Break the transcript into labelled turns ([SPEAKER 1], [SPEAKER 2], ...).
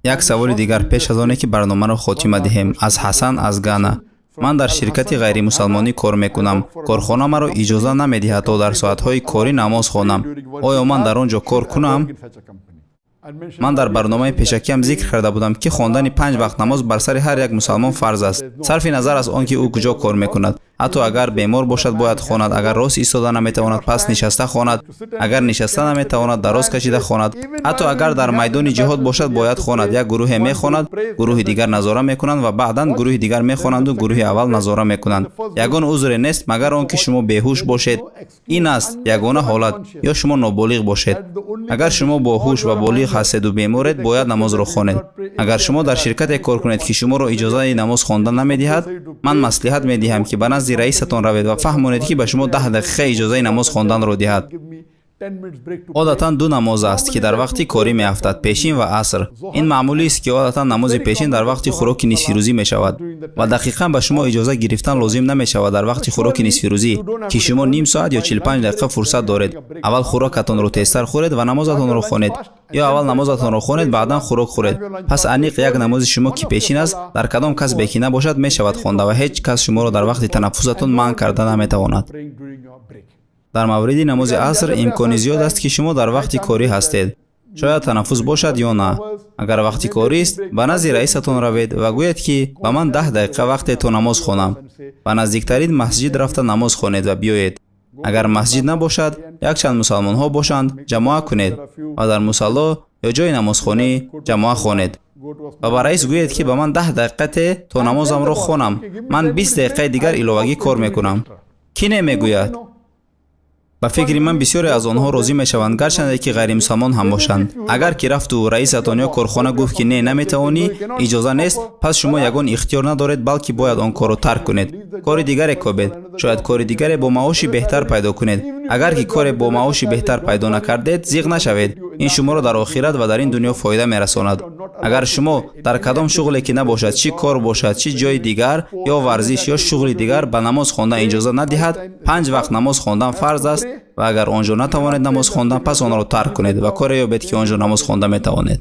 [SPEAKER 1] як саволи дигар пеш аз оне ки барномаро хотима диҳем. Аз Ҳасан аз Гана. ман дар ширкати ғайримусалмонӣ кор мекунам. Корхона маро иҷоза намедиҳад то дар соатҳои корӣ намоз хонам. оё ман дар он ҷо кор кунам? ман дар барномаи пешакиам зикр карда будам ки хондани 5 вақт намоз бар сари ҳар як мусалмон фарз аст. сарфи назар аз он ки ӯ куҷо кор мекунад. ҳатто агар бемор бошад бояд хонад, агар рост истода наметавонад пас нишаста хонад, агар нишаста наметавонад дароз кашида хонад, ҳатто агар дар майдони ҷиҳод бошад бояд хонад. як гурӯҳе мехонад, гурӯҳи дигар назора мекунанд ва баъдан гурӯҳи дигар мехонанду гурӯҳи аввал назора мекунанд. ягон узре нест магар он ки шумо беҳуш бошед. ин аст ягона ҳолат, ё шумо ноболиғ бошед. агар шумо боҳуш ва болиғ ҳастеду беморед бояд намозро хонед. агар шумо дар ширкате кор кунед ки шуморо иҷозаи намоз хондан намедиҳад, ман маслиҳат медиҳам ки ба назди раисатон равед ва фаҳмонед ки ба шумо 10 дақиқа иҷозаи намоз хонданро диҳад. одатан ду намоз аст ки дар вақти корӣ меафтад: пешин ва аср. ин маъмулист ки одатан намози пешин дар вақти хӯроки нисфирӯзӣ мешавад ва дақиқан ба шумо иҷоза гирифтан лозим намешавад дар вақти хӯроки нисфирӯзӣ ки шумо ним соат ё 45 дақиқа фурсат доред. аввал хӯрокатонро тезтар хӯред ва намозатонро хонед, ё аввал намозатонро хонед баъдан хӯрок хӯред. пас аниқ як намози шумо ки пешин аст дар кадом кас беки набошад мешавад хонда ва ҳеҷ кас шуморо дар вақти танаффусатон манъ карда наметавонад. дар мавриди намози аср имкони зиёд аст ки шумо дар вақти корӣ ҳастед. шояд танаффус бошад ё на. агар вақти корист, ба назди раисатон равед ва гӯед ки ба ман 10 дақиқа вақте то намоз хонам. ба наздиктарин масҷид рафта намоз хонед ва биёед. агар масҷид набошад, якчанд мусалмонҳо бошанд, ҷамоа кунед ва дар мусалло ё ҷои намозхонӣ ҷамоа хонед. ва ба раис гӯед ки ба ман 10 дақиқате то намозамро хонам. ман 20 дақиқаи дигар иловагӣ кор мекунам. кӣ намегӯяд? ба фикри ман бисёре аз онҳо розӣ мешаванд, гарчанде ки ғайримусалмон ҳам бошанд. агар ки рафту раисатон ё корхона гуфт ки не наметавонӣ, иҷоза нест, пас шумо ягон ихтиёр надоред, балки бояд он корро тарк кунед. кори дигаре кобед. шояд кори дигаре бо маоши беҳтар пайдо кунед. агар ки коре бо маоши беҳтар пайдо накардед, зиқ нашавед. ин шуморо дар охират ва дар ин дунё фоида мерасонад. агар шумо дар кадом шуғле ки набошад, чӣ кор бошад, чӣ ҷои дигар ё варзиш ё шуғли дигар ба намоз хондан иҷоза надиҳад, 5 вақт намоз хондан фарз аст ва агар он ҷо натавонед намоз хондан, пас онро тарк кунед ва коре ёбед ки он ҷо намоз хонда метавонед.